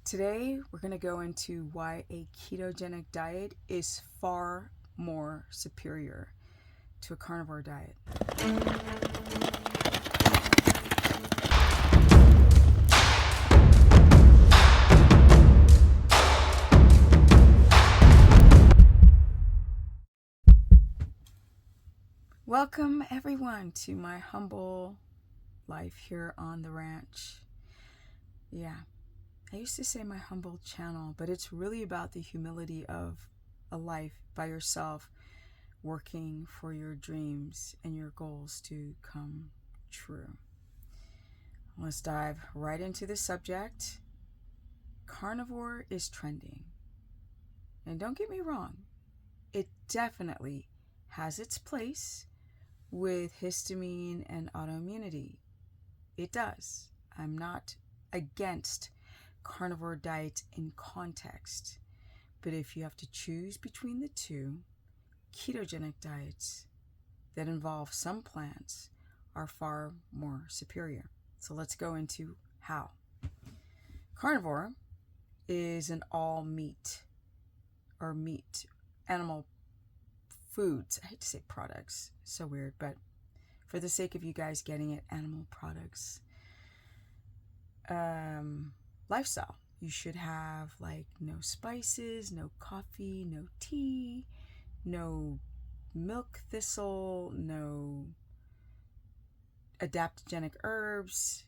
Today, we're going to go into why a ketogenic diet is far more superior to a carnivore diet. Welcome, everyone, to my humble life here on the ranch. I used to say my humble channel, but it's really about the humility of a life by yourself, working for your dreams and your goals to come true. Let's dive right into the subject. Carnivore is trending. And don't get me wrong, it definitely has its place with histamine and autoimmunity. It does. I'm not against carnivore diets in context, but if you have to choose between the two, ketogenic diets that involve some plants are far more superior. So let's go into how. Carnivore is an all meat or meat animal foods. I hate to say products, so weird, but for the sake of you guys getting it, animal products. Lifestyle. You should have like no spices, no coffee, no tea, no milk thistle, no adaptogenic herbs,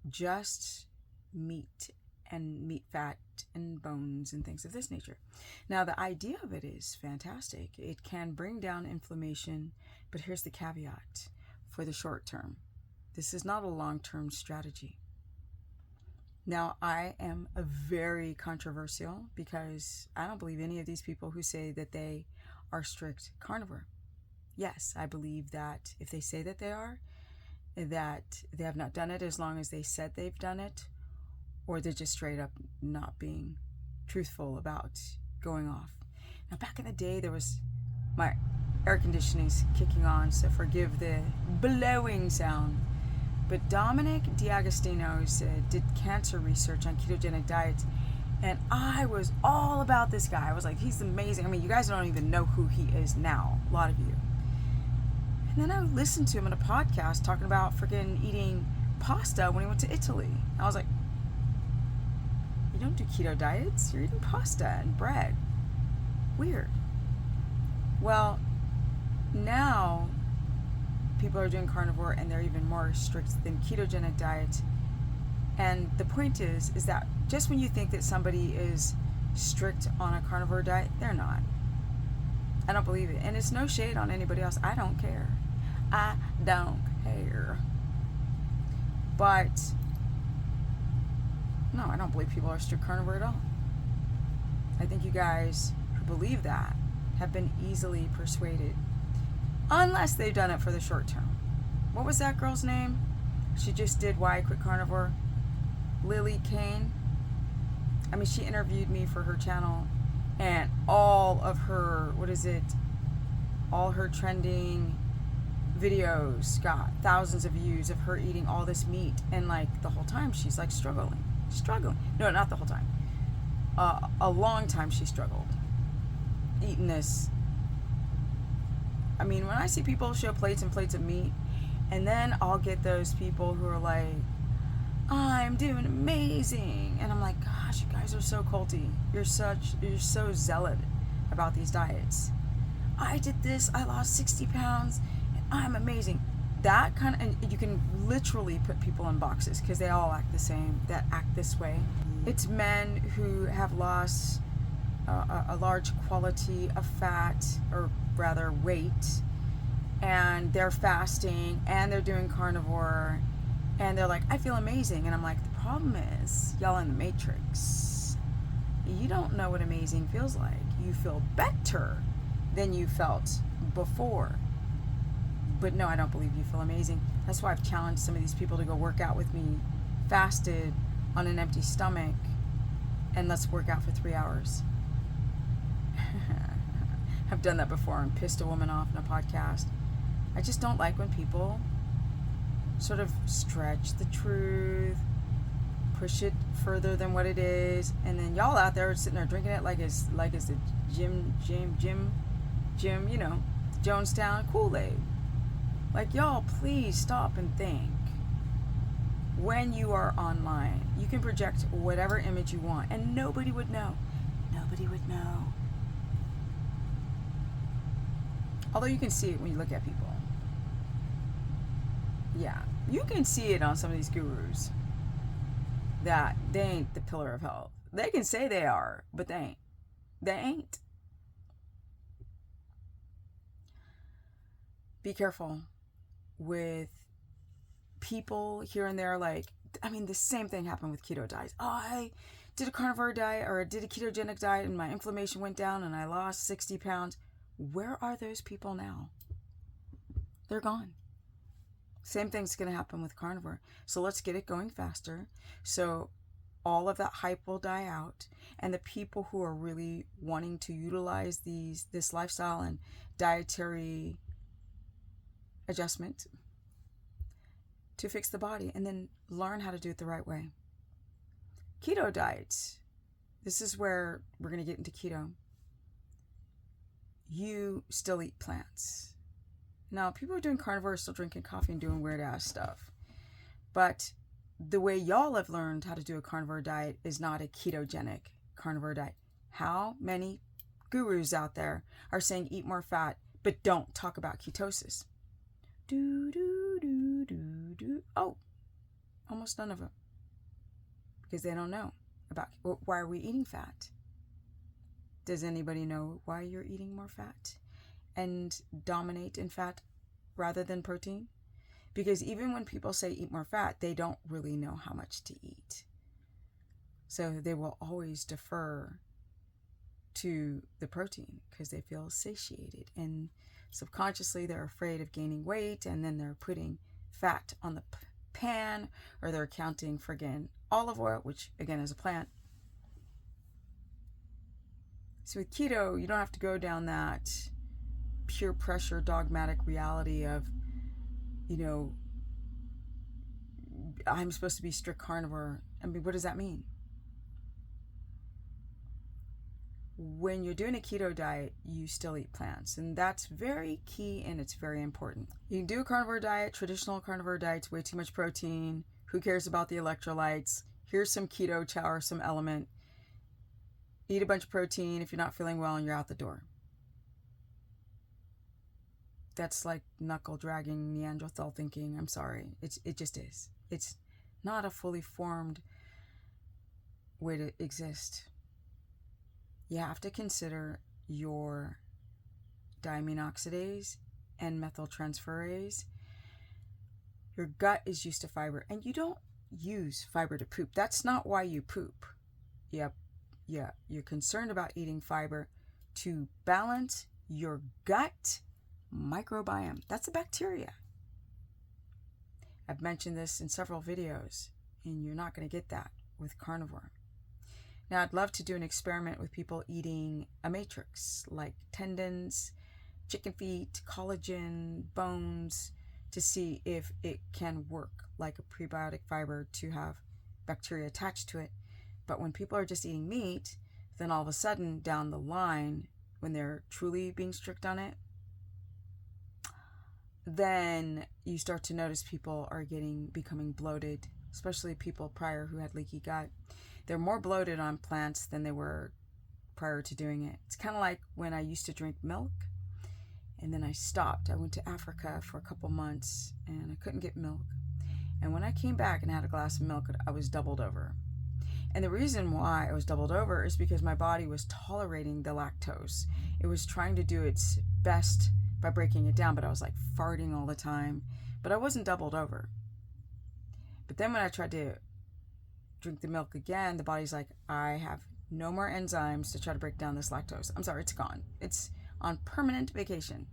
just meat and meat fat and bones and things of this nature. Now, the idea of it is fantastic. It can bring down inflammation, but here's the caveat for the short term. This is not a long-term strategy. Now, I am very controversial because I don't believe any of these people who say that they are strict carnivore. Yes, I believe that if they say that they are, that they have not done it as long as they said they've done it, or they're just straight up not being truthful about going off. Now, back in the day, there was my air conditioning's kicking on, so forgive the blowing sound. But Dominic D'Agostino did cancer research on ketogenic diets, and I was all about this guy. I was like, he's amazing. I mean, you guys don't even know who he is now, a lot of you. And then I listened to him in a podcast talking about freaking eating pasta when he went to Italy. I was like, you don't do keto diets, you're eating pasta and bread. Weird. Well, now people are doing carnivore and they're even more strict than ketogenic diets. And the point is that just when you think that somebody is strict on a carnivore diet, they're not. I don't believe it. And it's no shade on anybody else. I don't care. I don't care. But no, I don't believe people are strict carnivore at all. I think you guys who believe that have been easily persuaded, unless they've done it for the short term. What was that girl's name? She just did Why I Quit Carnivore. Lily Kane. I mean, she interviewed me for her channel, and all of her, all her trending videos got thousands of views of her eating all this meat, and like the whole time she's like struggling. No, not the whole time. A long time she struggled eating this. I mean, when I see people show plates and plates of meat, and then I'll get those people who are like, I'm doing amazing. And I'm like, gosh, you guys are so culty. You're so zealot about these diets. I did this, I lost 60 pounds, and I'm amazing. That kind of, and you can literally put people in boxes because they all act the same, that act this way. It's men who have lost a large quantity of fat, or rather weight, and they're fasting and they're doing carnivore, and they're like, I feel amazing. And I'm like, the problem is y'all in the matrix. You don't know what amazing feels like. You feel better than you felt before. But no, I don't believe you feel amazing. That's why I've challenged some of these people to go work out with me fasted on an empty stomach, and let's work out for 3 hours. I've done that before and pissed a woman off in a podcast. I just don't like when people sort of stretch the truth, push it further than what it is, and then y'all out there sitting there drinking it like it's the Jim, you know, Jonestown Kool-Aid. Like, y'all, please stop and think. When you are online, you can project whatever image you want, and nobody would know. Nobody would know. Although you can see it when you look at people. Yeah, you can see it on some of these gurus that they ain't the pillar of health. They can say they are, but they ain't. They ain't. Be careful with people here and there. Like, I mean, the same thing happened with keto diets. Oh, I did a carnivore diet or I did a ketogenic diet and my inflammation went down and I lost 60 pounds. Where are those people now? They're gone. Same thing's going to happen with carnivore. So let's get it going faster. So all of that hype will die out. And the people who are really wanting to utilize this lifestyle and dietary adjustment to fix the body and then learn how to do it the right way. Keto diets. This is where we're going to get into keto. You still eat plants. Now, people who are doing carnivore are still drinking coffee and doing weird ass stuff. But the way y'all have learned how to do a carnivore diet is not a ketogenic carnivore diet. How many gurus out there are saying eat more fat, but don't talk about ketosis? Oh, almost none of them. Because they don't know about why are we eating fat. Does anybody know why you're eating more fat and dominate in fat rather than protein? Because even when people say eat more fat, they don't really know how much to eat. So they will always defer to the protein because they feel satiated. And subconsciously they're afraid of gaining weight, and then they're putting fat on the pan, or they're counting friggin' olive oil, which again is a plant. So with keto, you don't have to go down that pure pressure dogmatic reality of, you know, I'm supposed to be strict carnivore. I mean, what does that mean? When you're doing a keto diet, you still eat plants, and that's very key and it's very important. You can do a carnivore diet. Traditional carnivore diets, way too much protein. Who cares about the electrolytes? Here's some keto chow or some element. Eat a bunch of protein if you're not feeling well and you're out the door. That's like knuckle dragging Neanderthal thinking. I'm sorry. It just is. It's not a fully formed way to exist. You have to consider your diamine oxidase and methyltransferase. Your gut is used to fiber, and you don't use fiber to poop. That's not why you poop. Yep. Yeah, you're concerned about eating fiber to balance your gut microbiome. That's a bacteria. I've mentioned this in several videos, and you're not going to get that with carnivore. Now, I'd love to do an experiment with people eating a matrix, like tendons, chicken feet, collagen, bones, to see if it can work like a prebiotic fiber to have bacteria attached to it. But when people are just eating meat, then all of a sudden down the line, when they're truly being strict on it, then you start to notice people are becoming bloated, especially people prior who had leaky gut. They're more bloated on plants than they were prior to doing it. It's kind of like when I used to drink milk and then I stopped. I went to Africa for a couple months and I couldn't get milk. And when I came back and had a glass of milk, I was doubled over. And the reason why I was doubled over is because my body was tolerating the lactose. It was trying to do its best by breaking it down, but I was like farting all the time. But I wasn't doubled over. But then when I tried to drink the milk again, the body's like, I have no more enzymes to try to break down this lactose. I'm sorry, it's gone. It's on permanent vacation.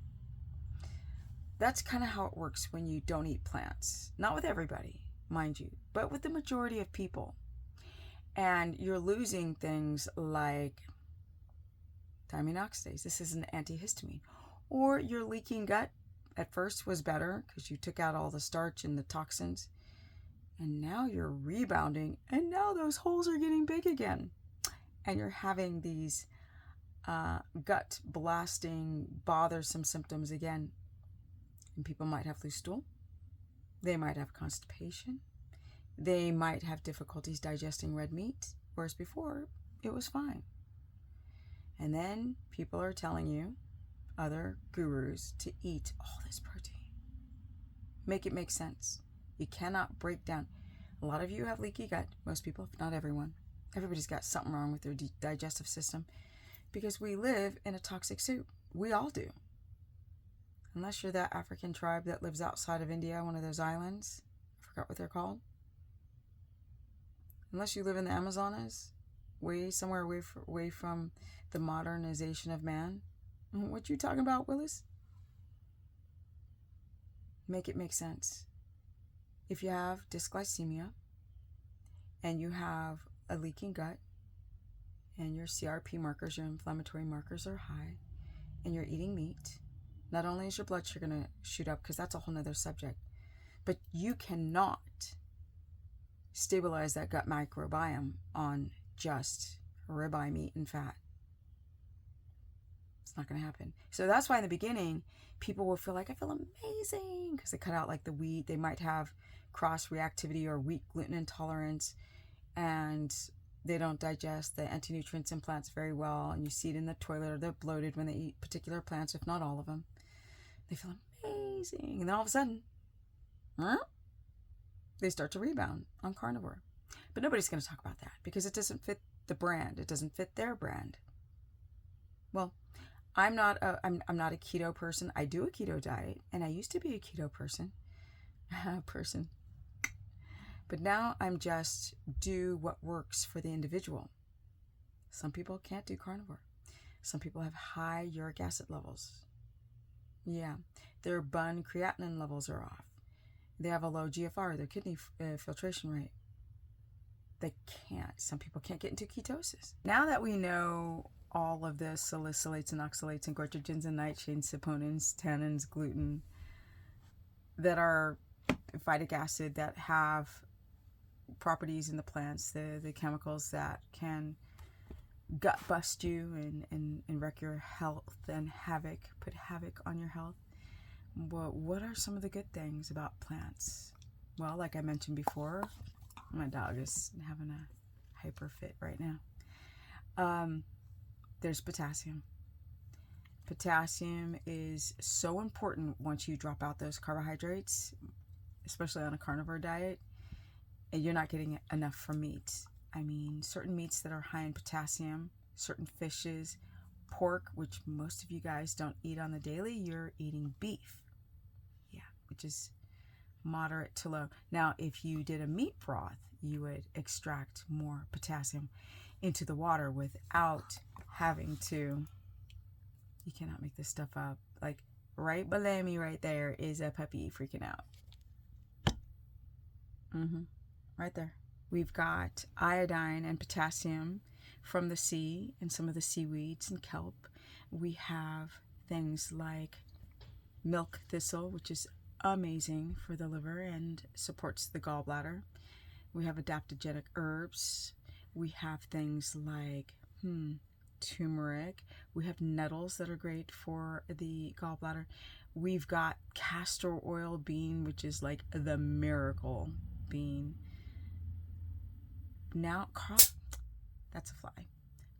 That's kind of how it works when you don't eat plants. Not with everybody, mind you, but with the majority of people. And you're losing things like diamine oxidase. This is an antihistamine. Or your leaking gut at first was better because you took out all the starch and the toxins. And now you're rebounding, and now those holes are getting big again. And you're having these gut blasting, bothersome symptoms again. And people might have loose stool. They might have constipation. They might have difficulties digesting red meat, whereas before it was fine. And then people are telling you, other gurus, to eat all this protein. Make it make sense. You cannot break down. A lot of you have leaky gut. Most people, if not everyone. Everybody's got something wrong with their digestive system because we live in a toxic soup. We all do. Unless you're that African tribe that lives outside of India, one of those islands. I forgot what they're called. Unless you live in the Amazonas, somewhere away from the modernization of man. What you talking about, Willis? Make it make sense. If you have dysglycemia and you have a leaking gut and your CRP markers, your inflammatory markers are high, and you're eating meat, not only is your blood sugar going to shoot up, because that's a whole nother subject, but you cannot stabilize that gut microbiome on just ribeye meat and fat. It's not going to happen. So that's why in the beginning, people will feel like, I feel amazing, because they cut out like the wheat. They might have cross-reactivity or weak gluten intolerance, and they don't digest the anti-nutrients in plants very well, and you see it in the toilet, or they're bloated when they eat particular plants, if not all of them. They feel amazing, and then all of a sudden, they start to rebound on carnivore. But nobody's going to talk about that because it doesn't fit the brand. It doesn't fit their brand. Well, I'm not a keto person. I do a keto diet, and I used to be a keto person. But now I'm just do what works for the individual. Some people can't do carnivore. Some people have high uric acid levels. Yeah, their bun creatinine levels are off. They have a low GFR, their kidney filtration rate. They can't. Some people can't get into ketosis. Now that we know all of the salicylates and oxalates and goitrogens and nightshades, saponins, tannins, gluten, that are phytic acid, that have properties in the plants, the chemicals that can gut bust you and wreck your health and put havoc on your health. Well, what are some of the good things about plants? Well, like I mentioned before, my dog is having a hyper fit right now. There's potassium. Potassium is so important once you drop out those carbohydrates, especially on a carnivore diet, and you're not getting enough from meat. I mean, certain meats that are high in potassium, certain fishes, pork, which most of you guys don't eat on the daily, you're eating beef. Yeah, which is moderate to low. Now, if you did a meat broth, you would extract more potassium into the water without having to, you cannot make this stuff up. Like right below me right there is a puppy freaking out. Right there. We've got iodine and potassium from the sea and some of the seaweeds and kelp. We have things like milk thistle, which is amazing for the liver and supports the gallbladder. We have adaptogenic herbs. We have things like turmeric. We have nettles that are great for the gallbladder. We've got castor oil bean, which is like the miracle bean. Now, that's a fly.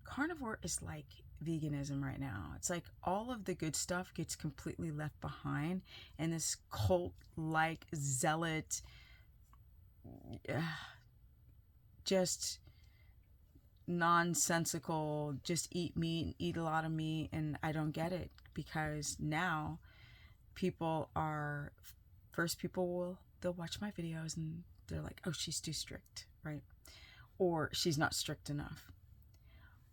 Carnivore is like veganism right now. It's like all of the good stuff gets completely left behind, and this cult-like zealot, just nonsensical, just eat meat and eat a lot of meat, and I don't get it, because now they'll watch my videos and they're like, oh, she's too strict, right? Or she's not strict enough.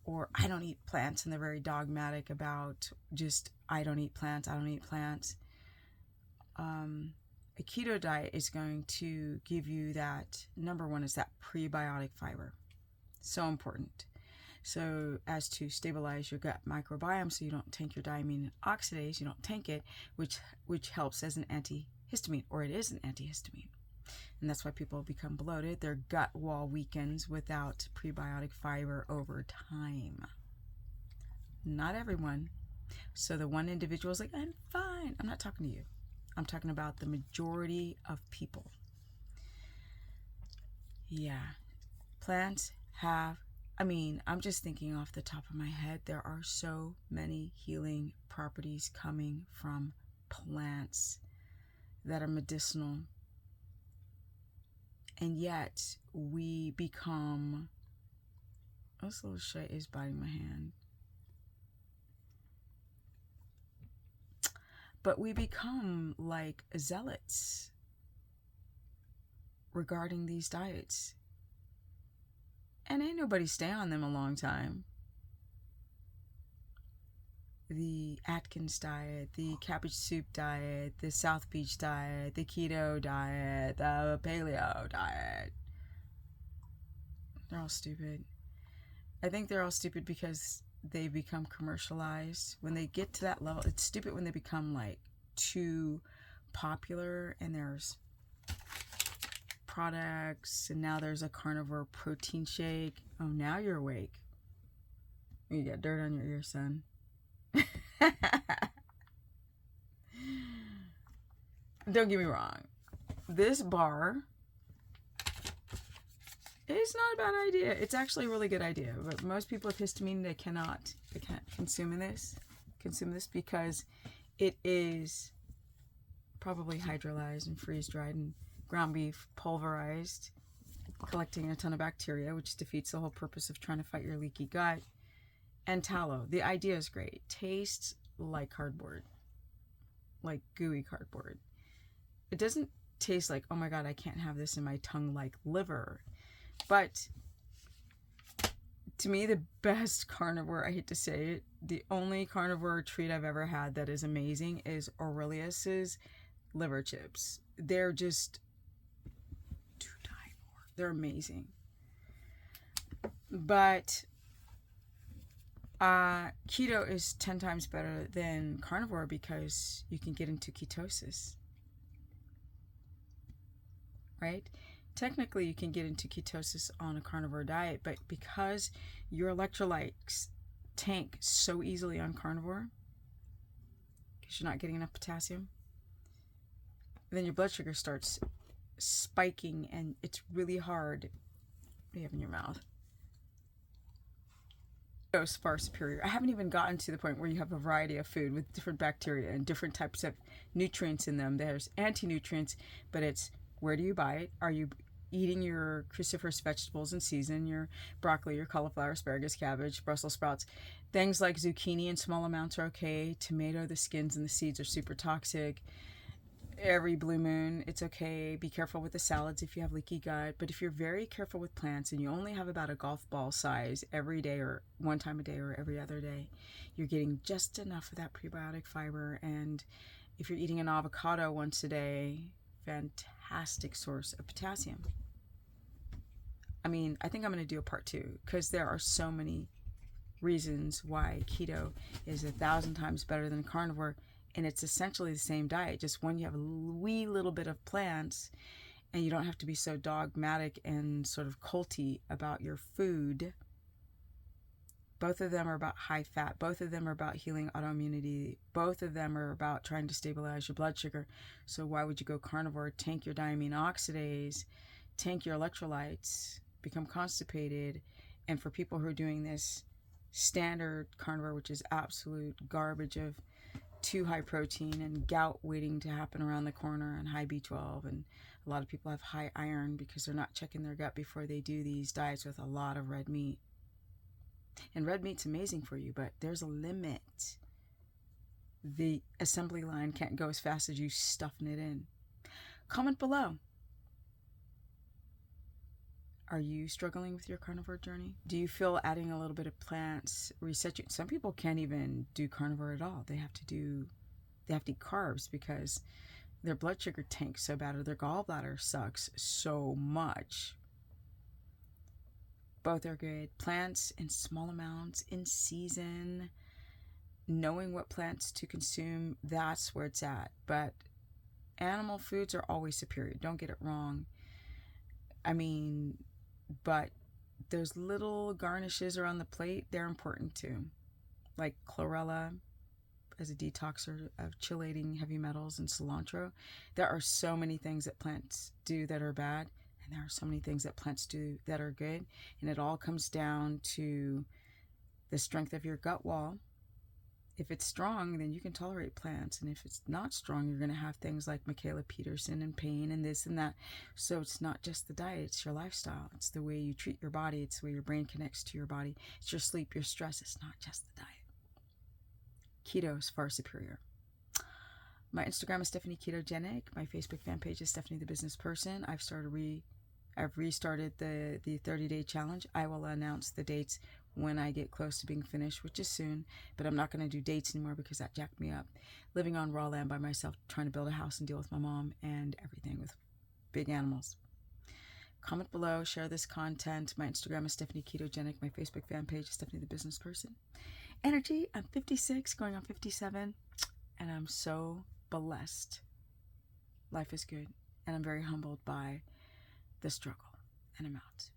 Or I don't eat plants, and they're very dogmatic about just, I don't eat plants. A keto diet is going to give you that, number one is that prebiotic fiber. So important. So as to stabilize your gut microbiome so you don't tank your diamine oxidase, you don't tank it, which helps as an antihistamine, or it is an antihistamine. And that's why people become bloated. Their gut wall weakens without prebiotic fiber over time. Not everyone. So the one individual is like, I'm fine. I'm not talking to you. I'm talking about the majority of people. Yeah. Plants have, I'm just thinking off the top of my head, there are so many healing properties coming from plants that are medicinal. And yet we become, this little shit is biting my hand. But we become like zealots regarding these diets. And ain't nobody stay on them a long time. The Atkins diet, the cabbage soup diet, the South Beach diet, the keto diet, the paleo diet. They're all stupid. I think they're all stupid because they become commercialized. When they get to that level, it's stupid when they become like too popular and there's products, and now there's a carnivore protein shake. Oh, now you're awake. You got dirt on your ear, son. Don't get me wrong. This bar is not a bad idea. It's actually a really good idea. But most people with histamine, they can't consume this because it is probably hydrolyzed and freeze-dried and ground beef pulverized, collecting a ton of bacteria, which defeats the whole purpose of trying to fight your leaky gut. And tallow. The idea is great. Tastes like cardboard. Like gooey cardboard. It doesn't taste like, oh my God, I can't have this in my tongue like liver. But to me, the best carnivore, I hate to say it, the only carnivore treat I've ever had that is amazing is Aurelius's liver chips. They're just to die for. They're amazing. But keto is 10 times better than carnivore because you can get into ketosis. Right? Technically, you can get into ketosis on a carnivore diet, but because your electrolytes tank so easily on carnivore, because you're not getting enough potassium, then your blood sugar starts spiking, and it's really hard. What do you have in your mouth? Is far superior. I haven't even gotten to the point where you have a variety of food with different bacteria and different types of nutrients in them. There's anti-nutrients, but it's where do you buy it? Are you eating your cruciferous vegetables in season, your broccoli, your cauliflower, asparagus, cabbage, Brussels sprouts? Things like zucchini in small amounts are okay. Tomato, the skins and the seeds are super toxic. Every blue moon, it's okay. Be careful with the salads if you have leaky gut. But if you're very careful with plants and you only have about a golf ball size every day or one time a day or every other day, you're getting just enough of that prebiotic fiber. And if you're eating an avocado once a day, fantastic source of potassium. I think I'm going to do a part 2 because there are so many reasons why keto is 1,000 times better than carnivore. And it's essentially the same diet, just one you have a wee little bit of plants and you don't have to be so dogmatic and sort of culty about your food. Both of them are about high fat. Both of them are about healing autoimmunity. Both of them are about trying to stabilize your blood sugar. So why would you go carnivore? Tank your diamine oxidase, tank your electrolytes, become constipated. And for people who are doing this standard carnivore, which is absolute garbage of too high protein and gout waiting to happen around the corner and high B12, and a lot of people have high iron because they're not checking their gut before they do these diets with a lot of red meat. And red meat's amazing for you, but there's a limit. The assembly line can't go as fast as you stuffing it in. Comment below. Are you struggling with your carnivore journey? Do you feel adding a little bit of plants reset you? Some people can't even do carnivore at all. They have to eat carbs because their blood sugar tanks so bad or their gallbladder sucks so much. Both are good. Plants in small amounts, in season, knowing what plants to consume, that's where it's at. Animal foods are always superior. Don't get it wrong. I mean, but those little garnishes around the plate, they're important too. Like chlorella as a detoxer of chelating heavy metals, and cilantro. There are so many things that plants do that are bad, and there are so many things that plants do that are good. And it all comes down to the strength of your gut wall. If it's strong, then you can tolerate plants. And if it's not strong, you're going to have things like Michaela Peterson and pain and this and that. So it's not just the diet, it's your lifestyle. It's the way you treat your body. It's the way your brain connects to your body. It's your sleep, your stress. It's not just the diet. Keto is far superior. My Instagram is Stephanie Ketogenic. My Facebook fan page is Stephanie the Business Person. I've restarted the 30-day challenge. I will announce the dates when I get close to being finished, which is soon, but I'm not going to do dates anymore because that jacked me up. Living on raw land by myself, trying to build a house and deal with my mom and everything with big animals. Comment below, share this content. My Instagram is Stephanie Ketogenic. My Facebook fan page is Stephanie the Business Person. Energy, I'm 56, going on 57, and I'm so blessed. Life is good, and I'm very humbled by the struggle, and I'm out.